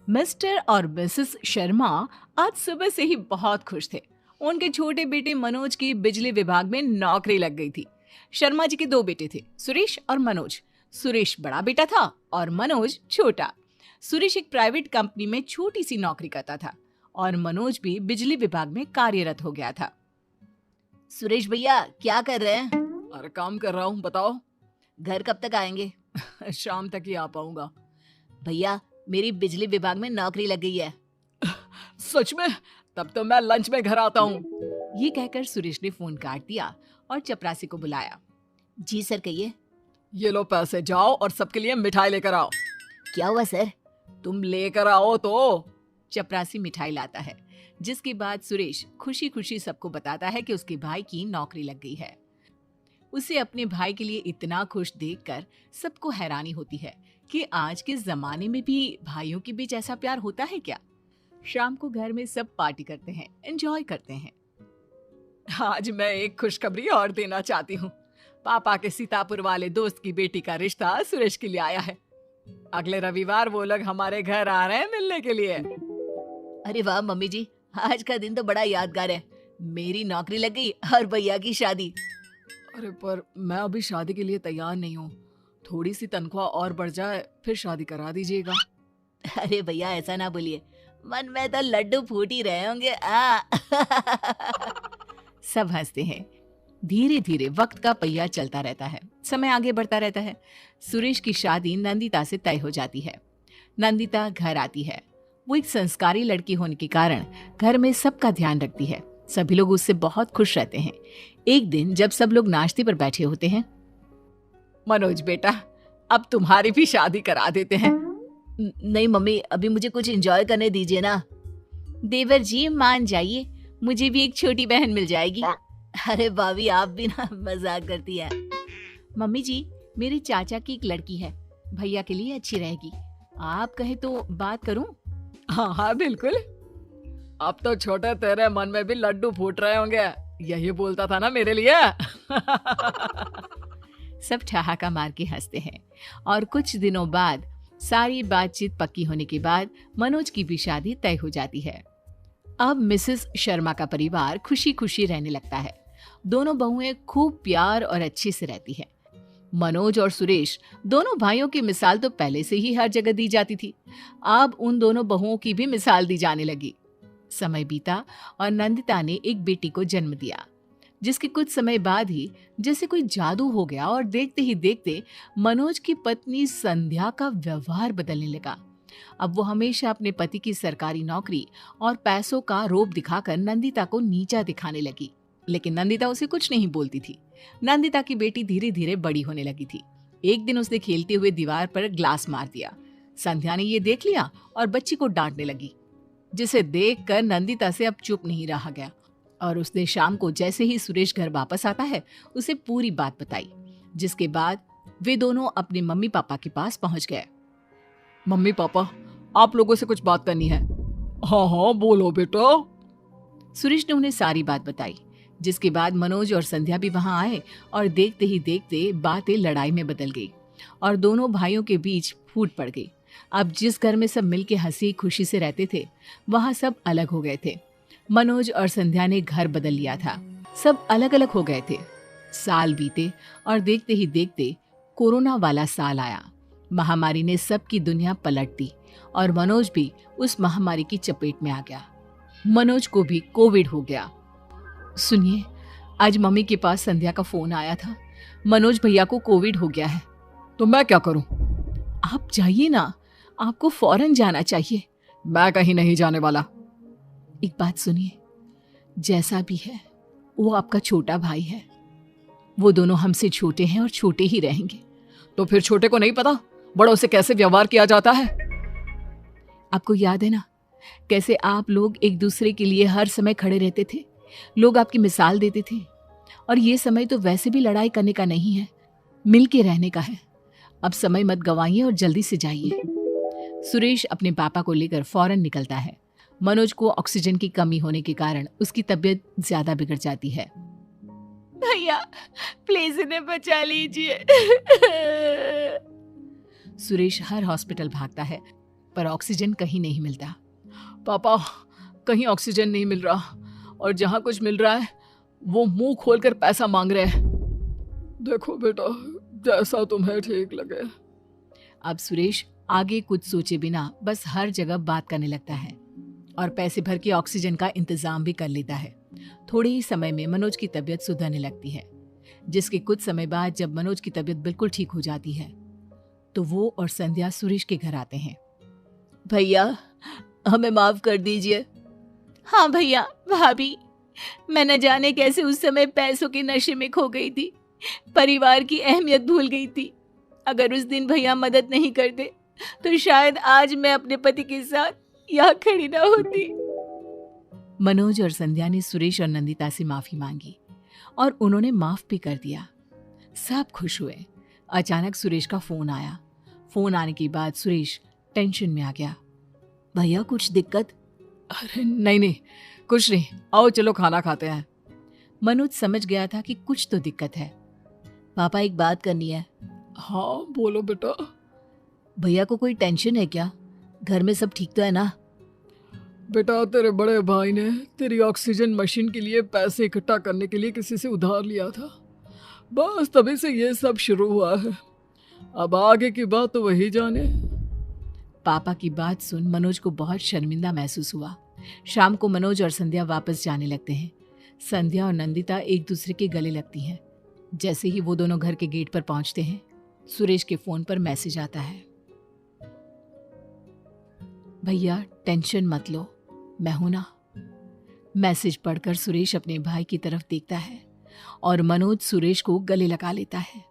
Mister और Mrs Sharma आज सुबह से ही बहुत खुश थे। उनके छोटे बेटे मनोज की बिजली विभाग में नौकरी लग गई थी। शर्मा जी के दो बेटे थे, सुरेश और मनोज। सुरेश बड़ा बेटा था और मनोज छोटा। सुरेश एक प्राइवेट कंपनी में छोटी सी नौकरी करता था और मनोज भी बिजली विभाग में कार्यरत हो गया था। सुरेश भैया क्या कर रहे हैं? अरे काम कर रहा हूँ, बताओ। घर कब तक आएंगे? शाम तक ही आ पाऊंगा। भैया मेरी बिजली विभाग में नौकरी लग गई है। सच में? तब तो मैं लंच में घर आता हूँ। ये कहकर सुरेश ने फोन काट दिया और चपरासी को बुलाया। जी सर कहिए। ये लो पैसे, जाओ और सबके लिए मिठाई लेकर आओ। क्या हुआ सर? तुम लेकर आओ तो। चपरासी मिठाई लाता है, जिसके बाद सुरेश खुशी खुशी सबको बताता है कि उसके भाई की नौकरी लग गई है। उसे अपने भाई के लिए इतना खुश देखकर सबको हैरानी होती है कि आज के जमाने में भी भाइयों के बीच ऐसा प्यार होता है क्या। शाम को घर में सब पार्टी करते हैं, एंजॉय करते हैं। आज मैं एक खुशखबरी और देना चाहती हूँ। पापा के सीतापुर वाले दोस्त की बेटी का रिश्ता सुरेश के लिए आया है। अगले रविवार वो लोग हमारे घर आ रहे हैं मिलने के लिए। अरे वाह मम्मी जी, आज का दिन तो बड़ा यादगार है। मेरी नौकरी लग गई और भैया की शादी। अरे पर मैं अभी शादी के लिए तैयार नहीं हूँ। थोड़ी सी तनख्वाह और बढ़ जाए फिर शादी करा दीजिएगा। अरे भैया ऐसा ना बोलिए, मन में तो लड्डू फूट ही रहे होंगे। सब हंसते हैं। धीरे धीरे वक्त का पहिया चलता रहता है, समय आगे बढ़ता रहता है। सुरेश की शादी नंदिता से तय हो जाती है। नंदिता घर आती है। वो एक संस्कारी लड़की होने के कारण घर में सबका ध्यान रखती है। सभी लोग उससे बहुत खुश रहते हैं। एक दिन जब सब लोग नाश्ते पर बैठे होते हैं, मनोज बेटा, अब तुम्हारी भी शादी करा देते हैं। नहीं मम्मी, अभी मुझे कुछ एंजॉय करने दीजिए ना। देवर जी मान जाइए, मुझे भी एक छोटी बहन मिल जाएगी। अरे भाभी आप भी ना मजाक करती है। मम्मी जी, मेरे चाचा की एक लड़की है, भैया के लिए अच्छी रहेगी। आप कहे तो बात करूं? हाँ हाँ बिल्कुल। अब तो छोटे तेरे मन में भी लड्डू फूट रहे होंगे। यही बोलता था ना मेरे लिए। सब ठहाका मार के हंसते हैं और कुछ दिनों बाद सारी बातचीत पक्की होने के बाद मनोज की भी शादी तय हो जाती है। अब मिसेस शर्मा का परिवार खुशी खुशी रहने लगता है। दोनों बहुएं खूब प्यार और अच्छे से रहती है। मनोज और सुरेश दोनों भाइयों की मिसाल तो पहले से ही हर जगह दी जाती थी। अब उन दोनों बहुओं की भी मिसाल दी जाने लगी। समय बीता और नंदिता ने एक बेटी को जन्म दिया, जिसके कुछ समय बाद ही जैसे कोई जादू हो गया और देखते ही देखते मनोज की पत्नी संध्या का व्यवहार बदलने लगा। अब वो हमेशा अपने पति की सरकारी नौकरी और पैसों का रोब दिखाकर नंदिता को नीचा दिखाने लगी, लेकिन नंदिता उसे कुछ नहीं बोलती थी। नंदिता की बेटी धीरे धीरे बड़ी होने लगी थी। एक दिन उसने खेलते हुए दीवार पर ग्लास मार दिया। संध्या ने ये देख लिया और बच्ची को डांटने लगी, जिसे देखकर नंदिता से अब चुप नहीं रहा गया और उसने शाम को जैसे ही सुरेश घर वापस आता है उसे पूरी बात बताई, जिसके बाद वे दोनों अपने मम्मी पापा के पास पहुंच गए। मम्मी पापा, आप लोगों से कुछ बात करनी है। हाँ हाँ बोलो बेटा। सुरेश ने उन्हें सारी बात बताई, जिसके बाद मनोज और संध्या भी वहां आए और देखते ही देखते बातें लड़ाई में बदल गई और दोनों भाइयों के बीच फूट पड़ गई। अब जिस घर में सब मिलके हंसी खुशी से रहते थे, वहां सब अलग हो गए थे। मनोज और संध्या ने घर बदल लिया था। सब अलग अलग हो गए थे। साल बीते और देखते ही देखते कोरोना वाला साल आया। महामारी ने सबकी दुनिया पलट दी और मनोज भी उस महामारी की चपेट में आ गया। मनोज को भी कोविड हो गया। सुनिए, आज मम्मी के पास संध्या का फोन आया था। मनोज भैया को कोविड हो गया है। तो मैं क्या करूं? आप जाइए ना, आपको फौरन जाना चाहिए। मैं कहीं नहीं जाने वाला। एक बात सुनिए, जैसा भी है वो आपका छोटा भाई है। वो दोनों हमसे छोटे हैं और छोटे ही रहेंगे। तो फिर छोटे को नहीं पता बड़ों से कैसे व्यवहार किया जाता है? आपको याद है ना कैसे आप लोग एक दूसरे के लिए हर समय खड़े रहते थे, लोग आपकी मिसाल देते थे। और ये समय तो वैसे भी लड़ाई करने का नहीं है, मिल के रहने का है। अब समय मत गवाइए और जल्दी से जाइए। सुरेश अपने पापा को लेकर फौरन निकलता है। मनोज को ऑक्सीजन की कमी होने के कारण उसकी तबीयत ज्यादा बिगड़ जाती है। भैया प्लीज इन्हें बचा लीजिए। सुरेश हर हॉस्पिटल भागता है, पर ऑक्सीजन कहीं नहीं मिलता। पापा, कहीं ऑक्सीजन नहीं मिल रहा, और जहाँ कुछ मिल रहा है वो मुंह खोलकर पैसा मांग रहे हैं। देखो बेटा, जैसा तुम्हें ठीक लगे। अब सुरेश आगे कुछ सोचे बिना बस हर जगह बात करने लगता है और पैसे भर के ऑक्सीजन का इंतजाम भी कर लेता है। थोड़े ही समय में मनोज की तबीयत सुधरने लगती है, जिसके कुछ समय बाद जब मनोज की तबीयत बिल्कुल ठीक हो जाती है तो वो और संध्या सुरेश के घर आते हैं। भैया, हमें माफ कर दीजिए। हाँ भैया, भाभी, मैं न जाने कैसे उस समय पैसों के नशे में खो गई थी, परिवार की अहमियत भूल गई थी। अगर उस दिन भैया मदद नहीं करते तो शायद आज मैं अपने पति के साथ यहाँ खड़ी ना होती। मनोज और संध्या ने सुरेश और नंदिता से माफी मांगी और उन्होंने माफ भी कर दिया। सब खुश हुए। अचानक सुरेश का फोन आया। फोन आने के बाद सुरेश टेंशन में आ गया। भैया, कुछ दिक्कत? अरे नहीं, कुछ नहीं, आओ चलो खाना खाते हैं। मनोज समझ गया था कि कुछ तो दिक्कत है। पापा, एक बात करनी है। हाँ बोलो बेटा। भैया को कोई टेंशन है क्या? घर में सब ठीक तो है ना? बेटा, तेरे बड़े भाई ने तेरी ऑक्सीजन मशीन के लिए पैसे इकट्ठा करने के लिए किसी से उधार लिया था, बस तभी से ये सब शुरू हुआ है। अब आगे की बात तो वही जाने। पापा की बात सुन मनोज को बहुत शर्मिंदा महसूस हुआ। शाम को मनोज और संध्या वापस जाने लगते हैं। संध्या और नंदिता एक दूसरे के गले लगती हैं। जैसे ही वो दोनों घर के गेट पर पहुंचते हैं, सुरेश के फोन पर मैसेज आता है। भैया, टेंशन मत लो, मैं हूं ना। मैसेज पढ़कर सुरेश अपने भाई की तरफ देखता है और मनोज सुरेश को गले लगा लेता है।